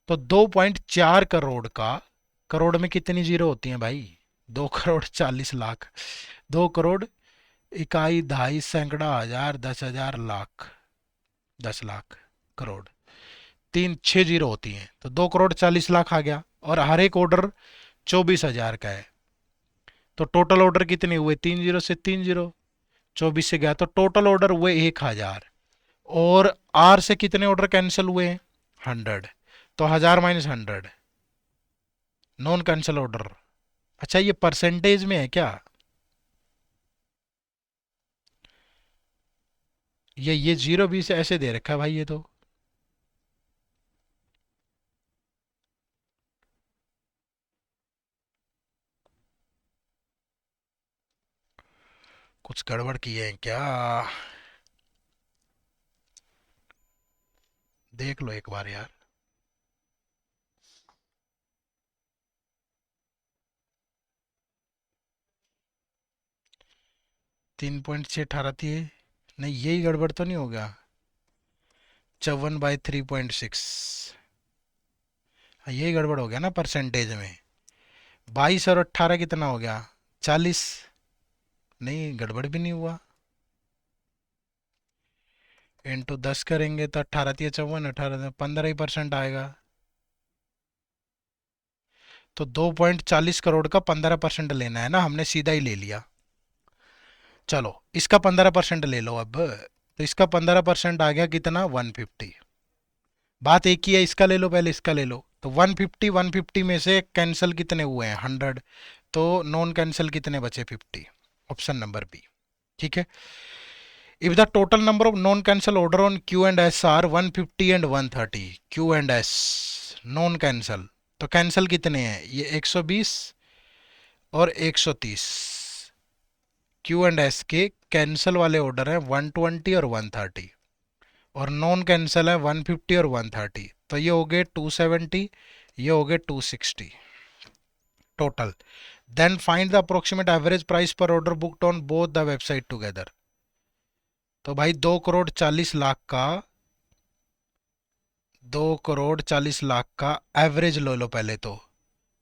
तो 2.4 करोड़ का, करोड़ में कितनी जीरो होती हैं भाई, 2 करोड़ 40 लाख, 2 करोड़ इकाई दहाई सैकड़ा हजार 10,000 लाख, 10 लाख करोड़, तीन 6 जीरो होती हैं, तो 2 करोड़ 40 लाख आ गया, और हर एक ऑर्डर 24,000 का है। तो टोटल ऑर्डर कितने हुए, 3 जीरो से 3 जीरो, 24 से गया तो टोटल ऑर्डर हुए 1,000। और आर से कितने ऑर्डर कैंसिल हुए, 100, तो 1000 - 100 नॉन कैंसिल ऑर्डर। अच्छा, ये परसेंटेज में है क्या, ये जीरो भी से ऐसे दे रखा है भाई, ये तो कुछ गड़बड़ किए हैं क्या, देख लो एक बार यार। 3.6 18 थी, नहीं यही गड़बड़ तो नहीं हो गया, 54/3.6, हाँ यही गड़बड़ हो गया ना परसेंटेज में। 22 और 18 कितना हो गया, 40, नहीं गड़बड़ भी नहीं हुआ। इंटू 10 करेंगे तो 18 × 54, 18 15 ही परसेंट आएगा। तो 2.40 करोड़ का 15% लेना है ना, हमने सीधा ही ले लिया। चलो इसका 15% ले लो अब। तो इसका 15% आ गया कितना, 150। बात एक ही है, इसका ले लो पहले, इसका ले लो। तो 150, 150 में से कैंसिल कितने हुए हैं, 100। तो नॉन कैंसिल कितने बचे, 50। Option number B. ठीक है। If the total number of non cancel order on Q and S are 150 and 130, Q and S non cancel, तो कैंसिल कितने हैं, ये 120 और 130। क्यू एंड एस के कैंसिल वाले ऑर्डर हैं 120 और 130, और नॉन कैंसिल है 150 और 130। तो ये हो गए 270, ये हो गए 260 total. Then find the approximate average price per order booked on both the website together. तो भाई 2 करोड़ 40 लाख का, 2 करोड़ 40 लाख का एवरेज लो लो पहले तो।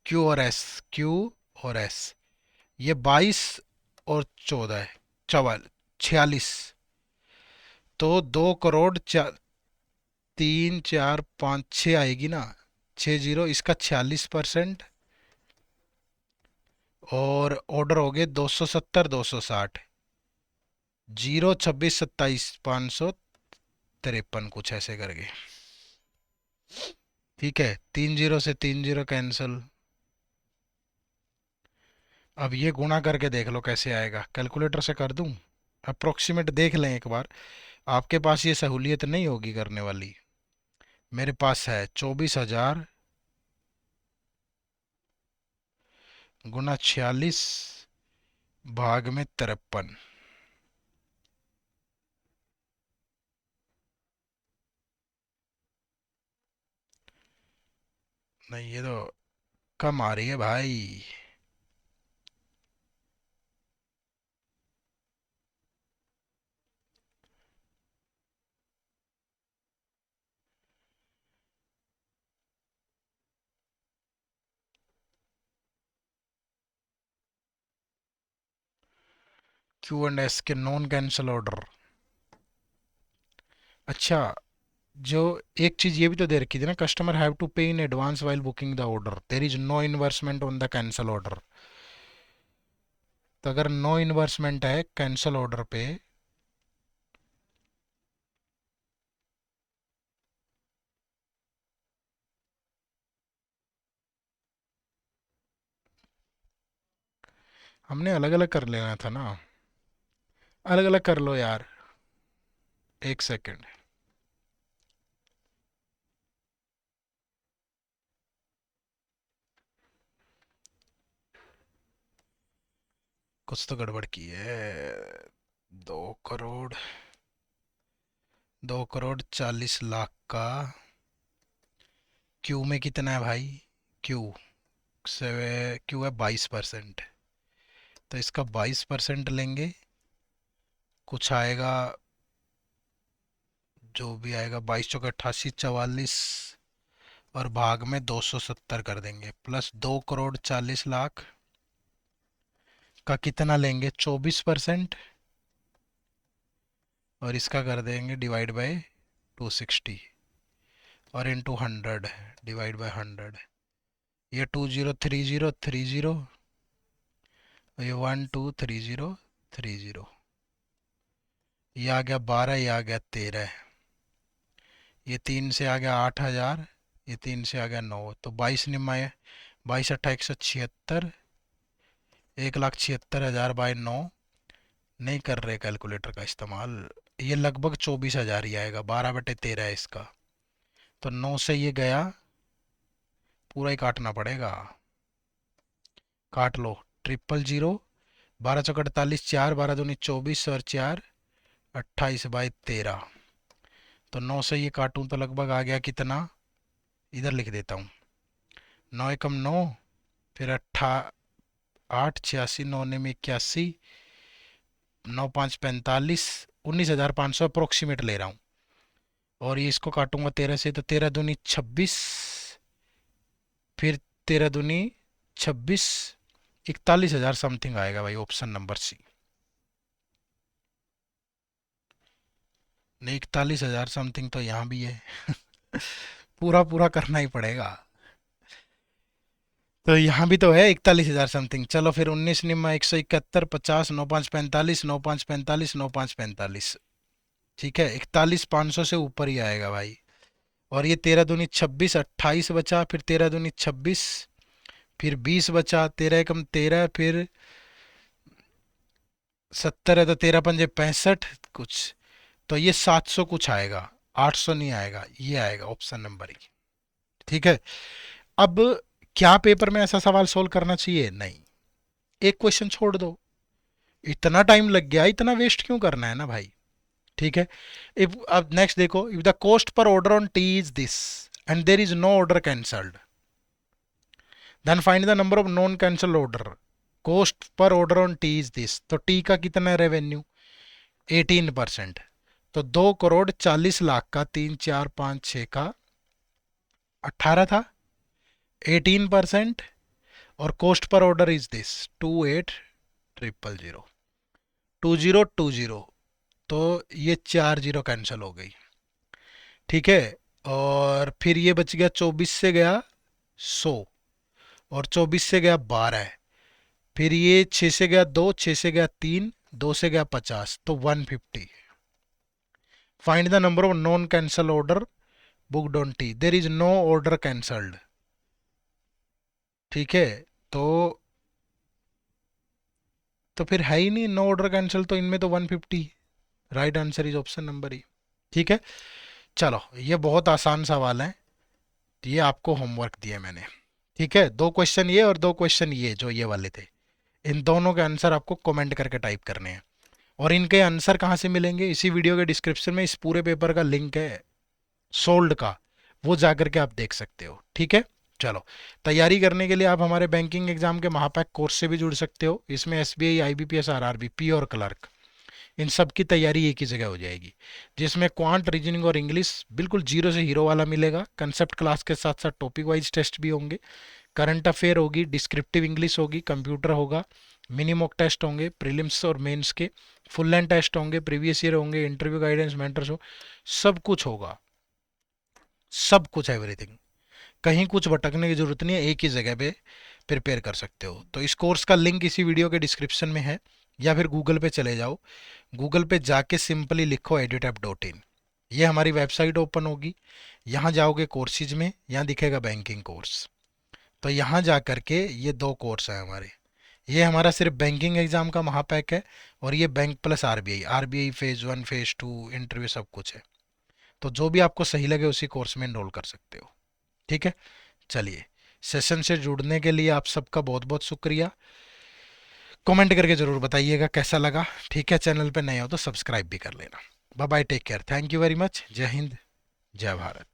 क्यू और एस, क्यू और एस, ये 22 और 14 है, 46। तो 2 करोड़ 3 4 5 6 आएगी ना, 60, इसका 46%। और ऑर्डर हो गए 270, 260, 0, 26, 27, 553, कुछ ऐसे करके। ठीक है, 30 से 30 कैंसिल। अब ये गुणा करके देख लो कैसे आएगा, कैलकुलेटर से कर दूं, अप्रोक्सीमेट देख लें एक बार। आपके पास ये सहूलियत नहीं होगी करने वाली, मेरे पास है। 24,000 गुना 46 भाग में 53। नहीं ये तो कम आ रही है भाई। क्यू एंड एस के नॉन कैंसल ऑर्डर। अच्छा, जो एक चीज ये भी तो दे रखी थी ना, customer have to pay in advance while booking the order, there is no investment on the cancel order. तो अगर नो इन्वेस्टमेंट है कैंसल ऑर्डर पे, हमने अलग अलग कर लेना था ना। अलग अलग कर लो यार, एक सेकंड। कुछ तो गड़बड़ की है। 2 करोड़, 2 करोड़ 40 लाख का क्यू में कितना है भाई, क्यू से, क्यू है 22%। तो इसका 22% लेंगे, कुछ आएगा, जो भी आएगा, 22 चौके 88, 44, और भाग में 270 कर देंगे, प्लस 2 करोड़ 40 लाख का कितना लेंगे, 24%। और इसका कर देंगे डिवाइड बाय 260, और इंटू 100, डिवाइड बाय 100। ये 203030, ये 123030। ये आ गया 12, ये आ गया 13, ये 3 से आ गया 8,000, ये 3 से आ गया 9, तो 22 निमाए, 22 × 8 = 176, 1,76,000 बाय 9। नहीं कर रहे कैलकुलेटर का इस्तेमाल। ये लगभग 24,000 ही आएगा, 12/13 है इसका। तो 9 से ये गया, पूरा ही काटना पड़ेगा। काट लो, 000, 12 × 4 = 48, 4, 12 दूनी 24, और 4 28/13। तो 9 से ये काटूं तो लगभग आ गया कितना, इधर लिख देता हूँ, 9 × 9, फिर 8, 86, 9 में 81, 9 × 5 = 45, 19,500 अप्रोक्सीमेट ले रहा हूँ। और ये इसको काटूंगा 13 से, तो 13 दूनी 26, फिर 13 दूनी 26, 41,000 समथिंग आएगा भाई, ऑप्शन नंबर सी। नहीं, 41,000 समथिंग तो यहाँ भी है। पूरा पूरा करना ही पड़ेगा। तो यहाँ भी तो है 41,000 समथिंग। चलो फिर 19 निम्मा 171, 50, 9 5 45, 9 5 45, 9 5 45। ठीक है, 41,500 से ऊपर ही आएगा भाई। और ये 13 दूनी 26, 28 बचा, फिर 13 दूनी 26, फिर 20 बचा, 13 एकम 13, फिर 70 है तो 13 पंजे 65 कुछ। तो ये 700 कुछ आएगा, 800 नहीं आएगा, ये आएगा ऑप्शन नंबर ई। ठीक है। अब क्या पेपर में ऐसा सवाल सोल्व करना चाहिए? नहीं, एक क्वेश्चन छोड़ दो। इतना टाइम लग गया, इतना वेस्ट क्यों करना है ना भाई। ठीक है। इफ अब नेक्स्ट देखो, if the cost per order on T is this and there is no order cancelled, then find the number of non cancel order. Cost per order on T is this, तो T का कितना revenue? 18%। तो 2,40,40,00,000 का 3 4 5 6 का 18 था, 18%। और coast per order is this 28,000, 2020। तो ये 4 जीरो कैंसिल हो गई। ठीक है। और फिर ये बच गया, 24 से गया 100, और 24 से गया 12, फिर ये 6 से गया 2, 6 से गया 3, 2 से गया 50, तो 150। Find the number of non cancel order booked on T, there is no order cancelled. ठीक है। तो फिर है ही नहीं नो ऑर्डर कैंसिल, तो इनमें तो 150। Right answer is option number ई। ठीक है। चलो, ये बहुत आसान सवाल है, ये आपको होमवर्क दिया मैंने। ठीक है, दो क्वेश्चन ये और दो क्वेश्चन ये जो ये वाले थे, इन दोनों के आंसर आपको कमेंट करके टाइप करने हैं। और इनके आंसर कहाँ से मिलेंगे? इसी वीडियो के डिस्क्रिप्शन में इस पूरे पेपर का लिंक है, सोल्ड का, वो जा करके आप देख सकते हो। ठीक है। चलो, तैयारी करने के लिए आप हमारे बैंकिंग एग्जाम के महापैक कोर्स से भी जुड़ सकते हो। इसमें एसबीआई, आईबीपीएस, आरआरबी, पी और क्लर्क, इन सब की तैयारी एक ही जगह हो जाएगी, जिसमें क्वांट, रीजनिंग और इंग्लिश बिल्कुल जीरो से हीरो वाला मिलेगा। कंसेप्ट क्लास के साथ साथ टॉपिक वाइज टेस्ट भी होंगे, करंट अफेयर होगी, डिस्क्रिप्टिव इंग्लिश होगी, कंप्यूटर होगा, मिनी मॉक टेस्ट होंगे, प्रीलिम्स और मेंस के, फुल लेंथ टेस्ट होंगे, प्रीवियस ईयर होंगे, इंटरव्यू गाइडेंस, मेंटर्स हो, सब कुछ होगा, सब कुछ, एवरीथिंग। कहीं कुछ भटकने की जरूरत नहीं है, एक ही जगह पे प्रिपेयर कर सकते हो। तो इस कोर्स का लिंक इसी वीडियो के डिस्क्रिप्शन में है, या फिर गूगल पे चले जाओ, गूगल पे जाके सिंपली लिखो edutap.in, ये हमारी वेबसाइट ओपन होगी। यहाँ जाओगे कोर्सेज में, यहाँ दिखेगा बैंकिंग कोर्स, तो यहाँ जा करके ये दो कोर्स हैं हमारे। ये हमारा सिर्फ बैंकिंग एग्जाम का महापैक है, और ये bank plus RBI, RBI phase 1 phase 2 interview सब कुछ है। तो जो भी आपको सही लगे उसी कोर्स में एनरोल कर सकते हो। ठीक है। चलिए, सेशन से जुड़ने के लिए आप सबका बहुत बहुत शुक्रिया। कमेंट करके ज़रूर बताइएगा कैसा लगा। ठीक है, चैनल पे नए हो तो सब्सक्राइब भी कर लेना। Bye bye, take care, thank you very much, जय हिंद, जय भारत।